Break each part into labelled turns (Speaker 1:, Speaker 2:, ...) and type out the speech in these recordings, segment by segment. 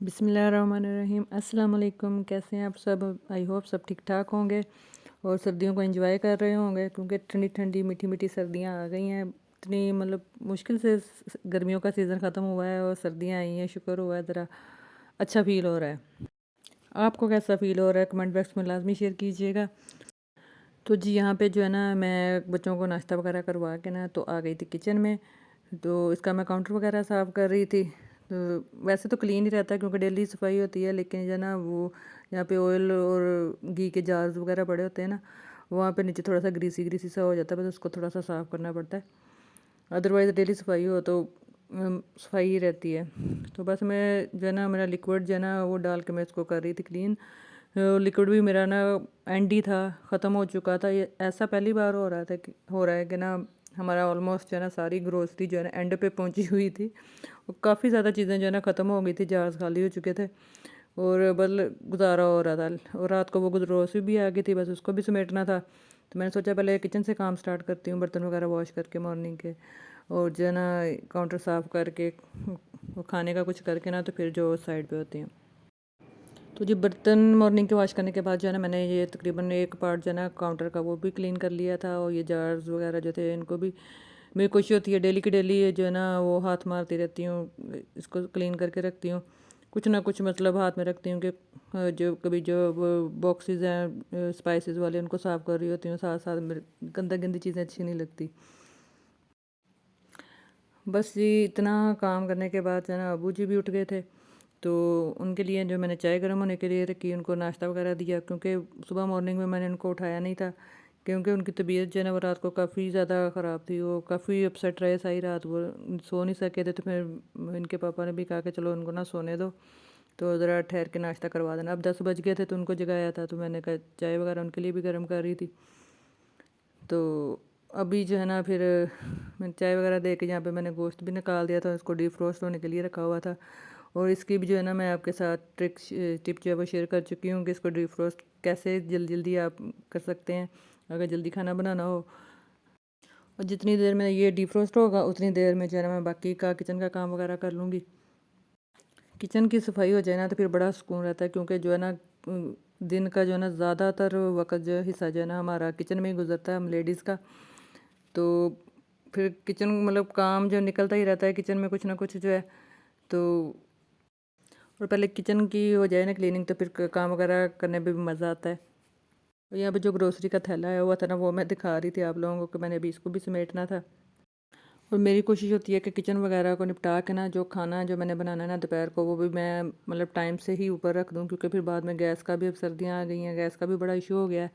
Speaker 1: बिस्मिल्लाहिर्रहमानिर्रहीम। अस्सलाम वालेकुम। कैसे हैं आप सब? आई होप सब ठीक ठाक होंगे और सर्दियों को एंजॉय कर रहे होंगे, क्योंकि ठंडी ठंडी मीठी मीठी सर्दियां आ गई हैं। इतनी मुश्किल से गर्मियों का सीज़न ख़त्म हुआ है और सर्दियां आई हैं। शुक्र हुआ है, ज़रा अच्छा फील हो रहा है। आपको कैसा फ़ील हो रहा है? कमेंट बॉक्स में लाजमी शेयर कीजिएगा। तो जी, यहाँ पे जो है ना, मैं बच्चों को नाश्ता वगैरह करवा के ना तो आ गई थी किचन में। तो इसका मैं काउंटर वगैरह साफ़ कर रही थी। तो वैसे तो क्लीन ही रहता है क्योंकि डेली सफाई होती है, लेकिन जो है ना वो यहाँ पे ऑयल और घी के जार्स वगैरह पड़े होते हैं ना, वहाँ पे नीचे थोड़ा सा ग्रीसी ग्रीसी सा हो जाता है, बस उसको थोड़ा सा साफ़ करना पड़ता है। अदरवाइज़ डेली सफाई हो तो सफाई ही रहती है। तो बस मैं जो है ना, मेरा लिक्विड जो है ना वो डाल के मैं इसको कर रही थी क्लीन। लिक्विड भी मेरा ना एंड ही था, ख़त्म हो चुका था। ये ऐसा पहली बार हो रहा है कि ना हमारा ऑलमोस्ट जो है ना सारी ग्रोसरी जो है ना एंड पे पहुंची हुई थी। और काफ़ी ज़्यादा चीज़ें जो है ना ख़त्म हो गई थी, जार्स खाली हो चुके थे और बल गुजारा हो रहा था। और रात को वो ग्रोसरी भी आ गई थी, बस उसको भी समेटना था। तो मैंने सोचा पहले किचन से काम स्टार्ट करती हूँ, बर्तन वगैरह वॉश करके मॉर्निंग के, और जो है ना काउंटर साफ़ करके वो खाने का कुछ करके ना, तो फिर जो साइड पे होती हैं। तो जी, बर्तन मॉर्निंग के वॉश करने के बाद जो है ना, मैंने ये तकरीबन एक पार्ट जो है ना काउंटर का वो भी क्लीन कर लिया था। और ये जार्स वगैरह जो थे इनको भी मेरी कोशिश होती है डेली की डेली ये जो है ना वो हाथ मारती रहती हूँ, इसको क्लीन करके रखती हूँ। कुछ ना कुछ हाथ में रखती हूँ कि जो कभी जो बॉक्सेस हैं स्पाइसेस वाले उनको साफ़ कर रही होती हूँ, साथ साथ मेरे गंदा गंदी चीज़ें अच्छी नहीं लगती। बस ये इतना काम करने के बाद जो है ना अबू जी भी उठ गए थे। तो उनके लिए जो मैंने चाय गर्म होने के लिए रखी, उनको नाश्ता वगैरह दिया, क्योंकि सुबह मॉर्निंग में मैंने उनको उठाया नहीं था, क्योंकि उनकी तबीयत जो है ना वो रात को काफ़ी ज़्यादा ख़राब थी। वो काफ़ी अपसेट रहे सारी रात, वो सो नहीं सके थे। तो फिर इनके पापा ने भी कहा कि चलो उनको ना सोने दो, तो ज़रा ठहर के नाश्ता करवा देना। अब 10 बज गए थे तो उनको जगाया था, तो मैंने कहा चाय वगैरह उनके लिए भी गर्म कर रही थी। तो अभी जो है ना फिर मैंने चाय वगैरह दे के यहाँ पे मैंने गोश्त भी निकाल दिया था, उसको डीप फ्रोस्ट होने के लिए रखा हुआ था। और इसकी भी जो है ना मैं आपके साथ टिप जो है वो शेयर कर चुकी हूँ कि इसको डीप फ्रोस्ट कैसे जल्दी जल्दी आप कर सकते हैं अगर जल्दी खाना बनाना हो। और जितनी देर में ये डीप फ्रोस्ट होगा उतनी देर में जो है ना मैं बाकी का किचन का काम वगैरह कर लूँगी। किचन की सफाई हो जाए ना तो फिर बड़ा सुकून रहता है, क्योंकि जो है ना दिन का जो है ना ज़्यादातर वक्त जो है हिस्सा जो है ना हमारा किचन में ही गुजरता है, हम लेडीज़ का। तो फिर किचन काम जो निकलता ही रहता है किचन में कुछ ना कुछ जो है। तो और पहले किचन की हो जाए ना क्लीनिंग, तो फिर काम वगैरह करने में भी मज़ा आता है। और यहाँ पे जो ग्रोसरी का थैला है हुआ था ना, वो मैं दिखा रही थी आप लोगों को कि मैंने अभी इसको भी समेटना था। और मेरी कोशिश होती है कि किचन वगैरह को निपटा के ना जो खाना जो मैंने बनाना है ना दोपहर को, वो भी मैं टाइम से ही ऊपर रख दूँ, क्योंकि फिर बाद में गैस का भी, अब सर्दियाँ आ गई हैं, गैस का भी बड़ा इशू हो गया है।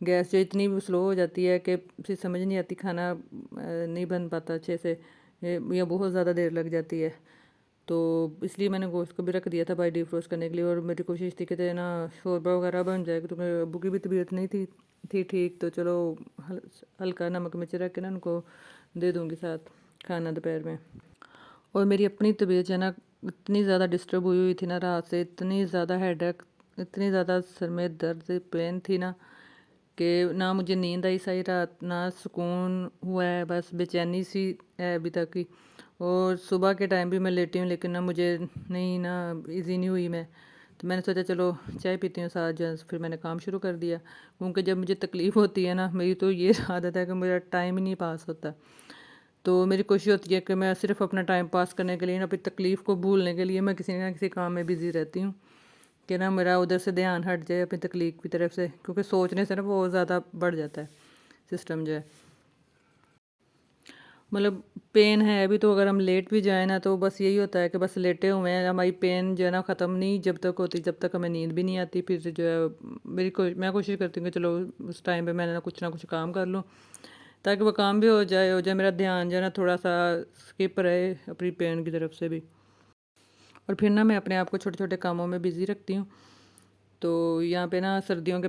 Speaker 1: गैस जो इतनी स्लो हो जाती है कि फिर समझ नहीं आती, खाना नहीं बन पाता अच्छे से, या बहुत ज़्यादा देर लग जाती है। तो इसलिए मैंने गोश्त को भी रख दिया था भाई डिफ्रोस्ट करने के लिए। और मेरी कोशिश थी कि तो ना शोरबा वगैरह बन जाए, क्योंकि अबू की भी तबीयत नहीं थी ठीक। तो चलो हल्का नमक मिर्च रख के ना उनको दे दूँगी साथ खाना दोपहर में। और मेरी अपनी तबीयत जो है ना इतनी ज़्यादा डिस्टर्ब हुई हुई थी ना रात से, इतनी ज़्यादा हेडेक, इतनी ज़्यादा सर में दर्द पेन थी ना, कि ना मुझे नींद आई सारी रात, ना सुकून हुआ है, बस बेचैनी सी है अभी तक ही। और सुबह के टाइम भी मैं लेटी हूँ, लेकिन ना मुझे नहीं ना इजी नहीं हुई मैं। तो मैंने सोचा चलो चाय पीती हूँ साथ जो, फिर मैंने काम शुरू कर दिया। क्योंकि जब मुझे तकलीफ़ होती है ना, मेरी तो ये आदत है कि मेरा टाइम ही नहीं पास होता। तो मेरी कोशिश होती है कि मैं सिर्फ अपना टाइम पास करने के लिए ना, अपनी तकलीफ़ को भूलने के लिए मैं किसी ना किसी काम में बिज़ी रहती हूँ, कि ना मेरा उधर से ध्यान हट जाए अपनी तकलीफ़ की तरफ से, क्योंकि सोचने से ना बहुत ज़्यादा बढ़ जाता है सिस्टम जो है। पेन है अभी, तो अगर हम लेट भी जाए ना तो बस यही होता है कि बस लेटे हुए हैं, हमारी पेन जो है ना ख़त्म नहीं जब तक होती, जब तक हमें नींद भी नहीं आती। फिर जो है मैं कोशिश करती हूँ कि चलो उस टाइम पे मैंने ना कुछ काम कर लूँ, ताकि वो काम भी हो जाए, मेरा ध्यान जो है ना थोड़ा सा स्किप रहे अपनी पेन की तरफ से भी। और फिर ना मैं अपने आप को छोटे छोटे कामों में बिज़ी रखती हूँ। तो यहाँ पे ना सर्दियों के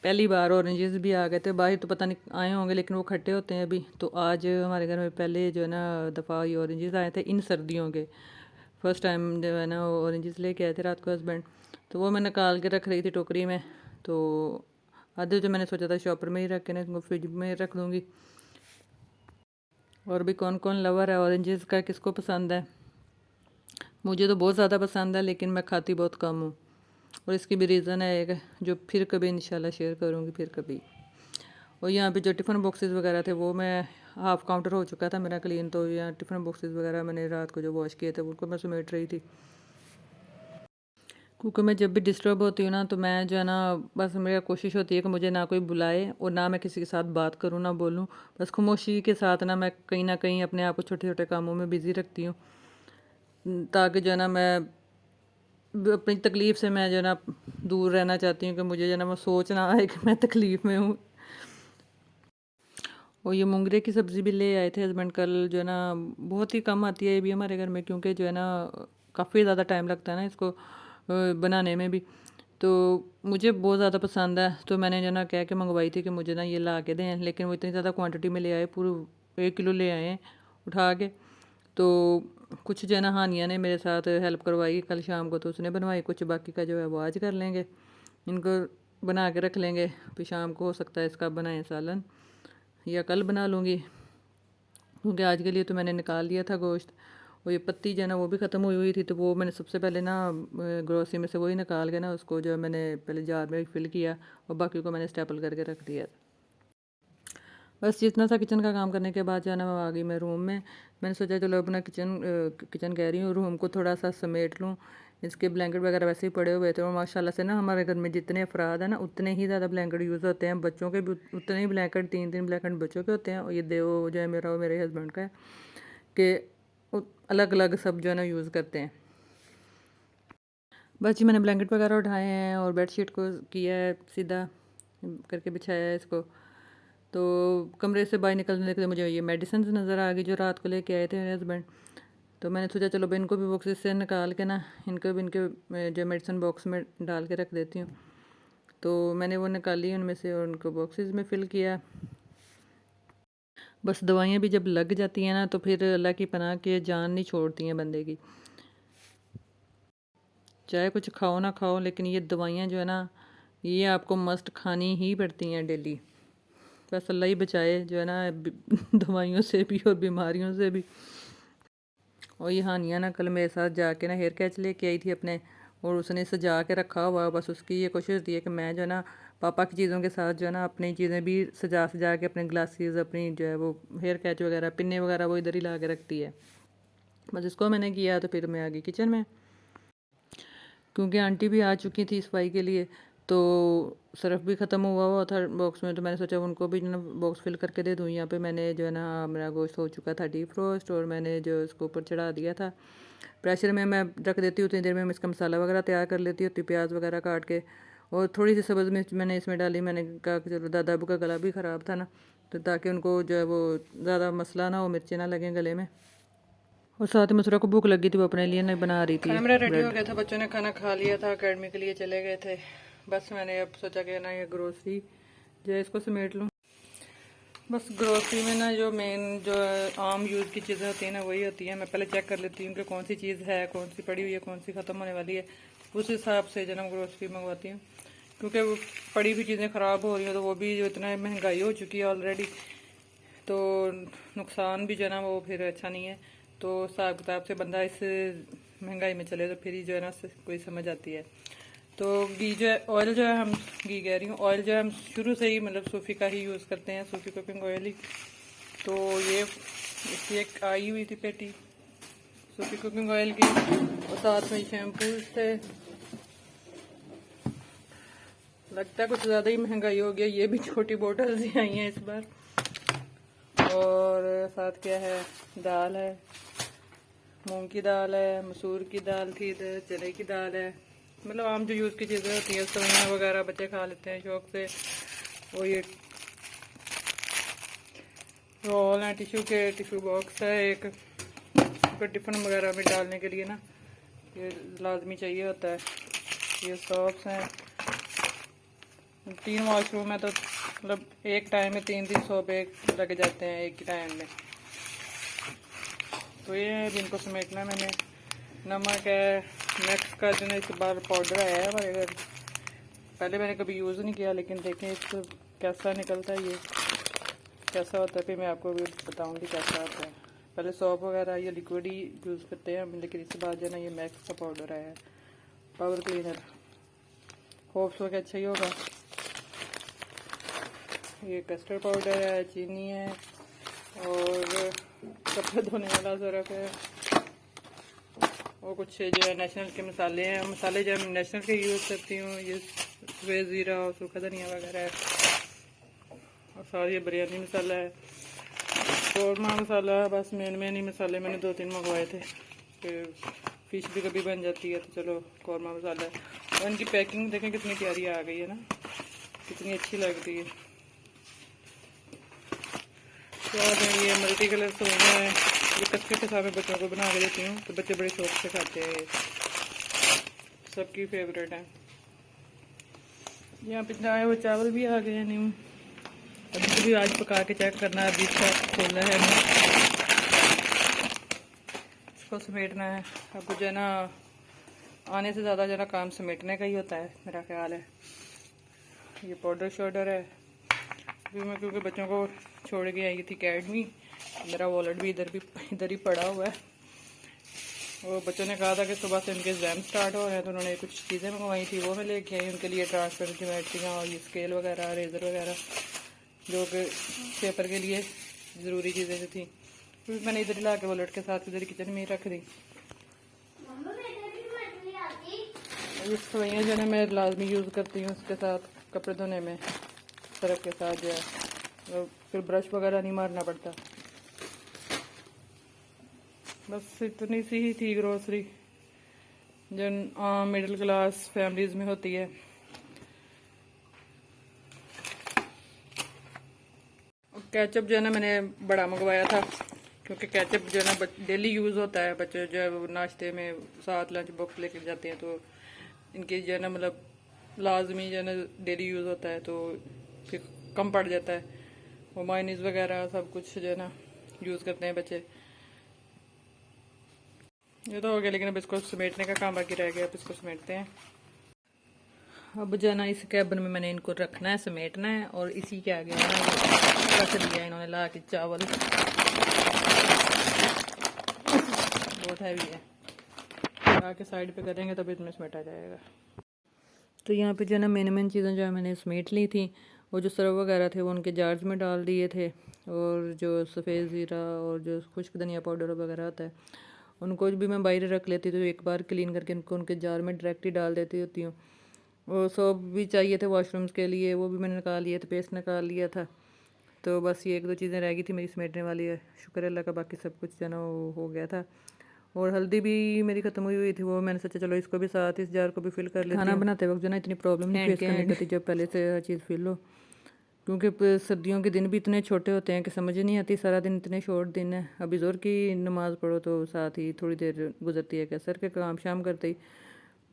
Speaker 1: पहली बार ऑरेंजेस भी आ गए थे, बाहर तो पता नहीं आए होंगे, लेकिन वो खट्टे होते हैं अभी। तो आज हमारे घर में पहले जो है ना दफ़ा ये ऑरेंजेस आए थे इन सर्दियों के। फर्स्ट टाइम जो है ना ऑरेंजेस लेके आए थे रात को हस्बैंड। तो वो मैं निकाल के रख रही थी टोकरी में। तो आधे जो मैंने सोचा था शॉपर में ही रख के ना इनको फ्रिज में रख दूँगी। और भी कौन कौन लवर है ऑरेंजेस का, किसको पसंद है मुझे तो बहुत ज़्यादा पसंद है, लेकिन मैं खाती बहुत कम हूँ, और इसकी भी रीज़न है एक, जो फिर कभी इंशाल्लाह शेयर करूँगी फिर कभी। और यहाँ पे जो टिफ़िन बॉक्सेस वगैरह थे वो मैं हाफ़ काउंटर हो चुका था मेरा क्लीन, तो यहाँ टिफ़िन बॉक्सेस वगैरह मैंने रात को जो वॉश किए थे उनको मैं समेट रही थी। क्योंकि मैं जब भी डिस्टर्ब होती हूँ ना, तो मैं जो है ना, बस मेरी कोशिश होती है कि मुझे ना कोई बुलाए और ना मैं किसी के साथ बात करूँ, ना बोलूँ। बस खामोशी के साथ ना मैं कहीं न कहीं अपने आप को छोटे-छोटे कामों में बिज़ी रखती हूँ, ताकि जो है ना मैं अपनी तकलीफ़ से मैं जो है ना दूर रहना चाहती हूँ, कि मुझे जो है ना वो सोच ना आए कि मैं तकलीफ़ में हूँ। और ये मोंगरे की सब्ज़ी भी ले आए थे हस्बैंड कल, जो है ना बहुत ही कम आती है ये भी हमारे घर में, क्योंकि जो है ना काफ़ी ज़्यादा टाइम लगता है ना इसको बनाने में भी। तो मुझे बहुत ज़्यादा पसंद है, तो मैंने जो है ना कह के मंगवाई थी कि मुझे ना ये ला के दें, लेकिन वो इतनी ज़्यादा क्वांटिटी में ले आए, पूरे 1 किलो ले आए हैं उठा के। तो कुछ जो है ना हानिया ने मेरे साथ हेल्प करवाई कल शाम को, तो उसने बनवाई, कुछ बाकी का जो है वो आज कर लेंगे, इनको बना के रख लेंगे, फिर शाम को हो सकता है इसका बनाएं सालन, या कल बना लूँगी, क्योंकि आज के लिए तो मैंने निकाल लिया था गोश्त। और ये पत्ती जो है ना वो भी ख़त्म हुई हुई थी, तो वो मैंने सबसे पहले ना ग्रोसरी में से वही निकाल के ना उसको जो है मैंने पहले जार में फिल किया, और बाकी को मैंने स्टेपल करके रख दिया। बस जितना सा किचन का काम करने के बाद जो है ना मैं आ गई मैं रूम में। मैंने सोचा चलो अपना किचन कह रही हूँ, रूम को थोड़ा सा समेट लूँ। इसके ब्लैंकेट वगैरह वैसे ही पड़े हुए थे, और माशाल्लाह से ना हमारे घर में जितने अफराद हैं ना उतने ही ज़्यादा ब्लैंकेट यूज़ होते हैं, बच्चों के भी उतने ही ब्लैंकेट, 3-3 ब्लैंकेट बच्चों के होते हैं, और ये देव जो है मेरा और मेरे हस्बैंड का है, कि अलग अलग सब जो है ना यूज़ करते हैं। बस जी मैंने ब्लैंकेट वगैरह उठाए हैं और बेडशीट को किया है सीधा करके, बिछाया है इसको। तो कमरे से बाहर निकलने के लिए मुझे ये मेडिसिन नज़र आ गई जो रात को लेके आए थे मेरे हस्बैंड। तो मैंने सोचा चलो भाई इनको भी बॉक्सेस से निकाल के ना, इनको भी इनके जो मेडिसिन बॉक्स में डाल के रख देती हूँ। तो मैंने वो निकाली उनमें से और उनको बॉक्सेस में फ़िल किया। बस दवाइयाँ भी जब लग जाती हैं ना, तो फिर अल्लाह की पनाह के जान नहीं छोड़ती हैं बंदे की, चाहे कुछ खाओ ना खाओ, लेकिन ये दवाइयाँ जो है ना ये आपको मस्ट खानी ही पड़ती हैं डेली। बस अल्लाह ही बचाए जो है ना दवाइयों से भी और बीमारियों से भी। और ये हानिया ना कल मेरे साथ जाके ना हेयर कैच लेके आई थी अपने, और उसने सजा के रखा हुआ, बस उसकी ये कोशिश होती है कि मैं जो है ना पापा की चीज़ों के साथ जो है ना अपनी चीज़ें भी सजा सजा के, अपने ग्लासेस, अपनी जो है वो हेयर कैच वगैरह, पिन्ने वगैरह वो इधर ही ला के रखती है। बस इसको मैंने किया, तो फिर मैं आ गई किचन में, क्योंकि आंटी भी आ चुकी थी सफाई के लिए। तो सर्फ भी ख़त्म हुआ हुआ था बॉक्स में, तो मैंने सोचा उनको भी ना बॉक्स फिल करके दे दूँ। यहाँ पे मैंने जो है ना मेरा गोश्त हो चुका था डीप फ्रोस्ट, और मैंने जो इसको ऊपर चढ़ा दिया था प्रेशर में। मैं रख देती हूँ उतनी देर में मैं इसका मसाला वगैरह तैयार कर लेती हूँ, प्याज वगैरह काट के, और थोड़ी सी सब्ज़ मिर्च मैंने इसमें डाली। मैंने कहा कि चलो दादा अबू का गला भी ख़राब था ना, तो ताकि उनको जो है वो ज़्यादा मसला ना हो, मिर्चें ना लगें गले में। और साथ में मसरा को भूख लगी थी, वो अपने लिए नहीं बना रही थी। खाना मेरा रेडी हो गया था, बच्चों ने खाना खा लिया था, अकेडमी के लिए चले गए थे। बस मैंने अब सोचा कि ना ये ग्रोसरी जो है इसको समेट लूँ। बस ग्रोसरी में ना जो मेन जो आम यूज़ की चीज़ें होती हैं ना वही होती हैं। मैं पहले चेक कर लेती हूँ कि कौन सी चीज़ है, कौन सी पड़ी हुई है, कौन सी ख़त्म होने वाली है, उस हिसाब से जो ना ग्रोसरी मंगवाती हूँ। क्योंकि वो पड़ी हुई चीज़ें ख़राब हो रही हैं, तो वो भी जो इतना महंगाई हो चुकी है ऑलरेडी, तो नुकसान भी जो है ना वो फिर अच्छा नहीं है। तो हिसाब किताब से बंदा इस महंगाई में चले, तो फिर ही जो है ना कोई समझ आती है। तो घी जो है, ऑयल जो है, हम घी कह रही हूँ, ऑयल जो है हम शुरू से ही मतलब सूफी का ही यूज़ करते हैं, सूफी कुकिंग ऑयल ही। तो ये इसकी एक आई हुई थी पेटी सूफी कुकिंग ऑयल की, और साथ में शैम्पू थे। लगता है कुछ ज़्यादा ही महंगाई हो गया, ये भी छोटी बोतल ही आई हैं इस बार। और साथ क्या है, दाल है, मूंग की दाल है, मसूर की दाल थी, इधर चने की दाल है, मतलब आम जो यूज़ की चीज़ें होती हैं, सब्जियाँ वगैरह बच्चे खा लेते हैं शौक से। और ये रोल है, टिश्यू बॉक्स है एक, टिफ़िन वगैरह में डालने के लिए ना ये लाजमी चाहिए होता है। ये सॉप्स हैं, 3 वॉशरूम है, तो मतलब एक टाइम में 3-3 सॉप एक लग जाते हैं एक ही टाइम में। तो ये है जिनको समेटना है मैंने। नमक है, मैक्स का जो है इस बार पाउडर आया है हमारे घर, पहले मैंने कभी यूज़ नहीं किया, लेकिन देखें इसको कैसा निकलता है, ये कैसा होता है, फिर मैं आपको भी बताऊंगी कैसा आता है। पहले सॉप वगैरह ये लिक्विड ही यूज़ करते हैं हम, लेकिन इसके बाद जो है ना ये मैक्स का पाउडर आया है, पावर क्लीनर। होप्स वगैरह अच्छा ही होगा। ये कस्टर्ड पाउडर है, चीनी है और कपड़े धोने वाला सरफ है और कुछ जो है नेशनल के मसाले हैं। मसाले जो मैं नेशनल के यूज़ करती हूँ, ये सफ़ेद ज़ीरा और सूखा धनिया वगैरह है और साथ ये बिरयानी मसाला है, कौरमा मसाला है। बस मेन ही मसाले मैंने 2-3 मंगवाए थे, फिर फ़िश भी कभी बन जाती है तो चलो कौरमा मसाला है। और इनकी पैकिंग देखें कितनी प्यारी आ गई है ना, कितनी अच्छी लग रही है। तो ये मल्टी कलर सोना है, ये कच्चे के साथ बच्चों को बना के देती हूँ तो बच्चे बड़े शौक से खाते हैं, सबकी फेवरेट है। यहाँ पे आए हुए चावल भी आ गए हैं न्यू, अभी भी आज पका के चेक करना है। अभी इसका खोलना है हमें, इसको समेटना है। अब जो है ना आने से ज़्यादा जो है ना काम समेटने का ही होता है मेरा ख्याल है। ये पाउडर शाउडर है। अभी मैं क्योंकि बच्चों को छोड़ के आई थी अकेडमी, मेरा वॉलेट भी इधर ही पड़ा हुआ है। और बच्चों ने कहा था कि सुबह से उनके एग्ज़ाम स्टार्ट हो रहे हैं तो उन्होंने कुछ चीज़ें मंगवाई थी, वो मैं लेके आई उनके लिए, ट्रांसपेरेंट ज्योमेट्रियाँ और ये स्केल वगैरह, रेज़र वगैरह, जो कि पेपर के लिए ज़रूरी चीज़ें जो थी। फिर मैंने इधर ही ला के वॉलेट के साथ इधर किचन में ही रख दी। ये सवैयाँ जो है मैं लाजमी यूज़ करती हूँ उसके साथ कपड़े धोने में, सरफ के साथ जो है, और फिर ब्रश वगैरह नहीं मारना पड़ता। बस इतनी सी ही थी ग्रोसरी जो मिडिल क्लास फैमिलीज़ में होती है। केचप जो है ना मैंने बड़ा मंगवाया था, क्योंकि केचप जो है ना डेली यूज़ होता है। बच्चे जो है वो नाश्ते में साथ लंच बॉक्स लेकर जाते हैं तो इनके जो है ना मतलब लाजमी जो है ना डेली यूज़ होता है, तो फिर कम पड़ जाता है। वो मायोनीज़ वगैरह सब कुछ जो है ना यूज़ करते हैं बच्चे। ये तो हो गया, लेकिन अब इसको समेटने का काम बाकी रह गया, अब इसको समेटते हैं। अब जो है ना इस कैबिन में मैंने इनको रखना है, समेटना है, और इसी के आगे ना रख दिया इन्होंने ला के चावल, बहुत हैवी है, आके साइड पे करेंगे तभी इसमें समेटा जाएगा। तो यहाँ पे जो है ना मेन चीज़ें जो है मैंने समेट ली थी, और जो सरव वगैरह थे वो उनके जार्स में डाल दिए थे, और जो सफ़ेद ज़ीरा और जो खुश्क धनिया पाउडर वगैरह होता है उनको भी मैं बाहर रख लेती थी, तो एक बार क्लीन करके इनको उनके जार में डायरेक्ट ही डाल देती होती हूँ। और सोप भी चाहिए थे वॉशरूम्स के लिए, वो भी मैंने निकाल लिए थे, पेस्ट निकाल लिया था। तो बस ये 1-2 चीज़ें रह गई थी मेरी समेटने वाली है, शुक्र अल्लाह का, बाकी सब कुछ जो है ना वो हो गया था। और हल्दी भी मेरी ख़त्म हुई थी, वो मैंने सोचा चलो इसको भी साथ इस जार को भी फिल कर लेती हूँ। खाना बनाते वक्त जो ना इतनी प्रॉब्लम नहीं फेस करनी पड़ती जब पहले से हर चीज़ फिल हो, क्योंकि सर्दियों के दिन भी इतने छोटे होते हैं कि समझ ही नहीं आती, सारा दिन इतने शॉर्ट दिन है। अभी ज़ोर की नमाज़ पढ़ो तो साथ ही थोड़ी देर गुजरती है, कि असर के काम शाम करते ही।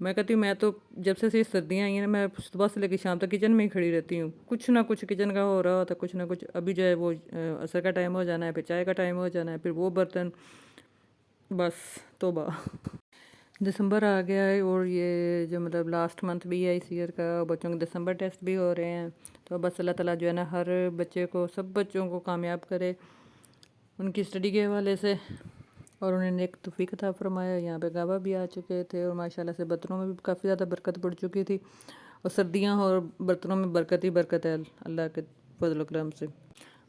Speaker 1: मैं कहती हूँ मैं तो जब से सर्दियाँ आई हैं मैं सुबह से लेकर शाम तक किचन में ही खड़ी रहती हूँ, कुछ ना कुछ किचन का हो रहा होता, कुछ ना कुछ। अभी जो है वो असर का टाइम हो जाना है, फिर चाय का टाइम हो जाना है, फिर वो बर्तन, बस तौबा। दिसंबर आ गया है और ये जो मतलब लास्ट मंथ भी है इस ईयर का, बच्चों के दिसंबर टेस्ट भी हो रहे हैं। तो बस अल्लाह ताला जो है ना हर बच्चे को, सब बच्चों को कामयाब करे उनकी स्टडी के हवाले से, और उन्होंने एक तौफीक अता फरमाया। यहाँ पे गवाह भी आ चुके थे और माशाल्लाह से बर्तनों में भी काफ़ी ज़्यादा बरकत पड़ चुकी थी, और सर्दियाँ और बर्तनों में बरकत ही बरकत है अल्लाह के फजल करम से।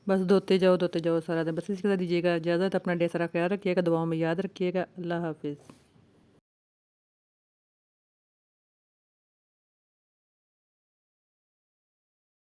Speaker 1: बस धोते जाओ सारा दिन। बस इसके साथ दीजिएगा इजाज़त, अपना ढेर सारा ख्याल रखिएगा, दुआओं में याद रखिएगा। अल्लाह हाफिज़।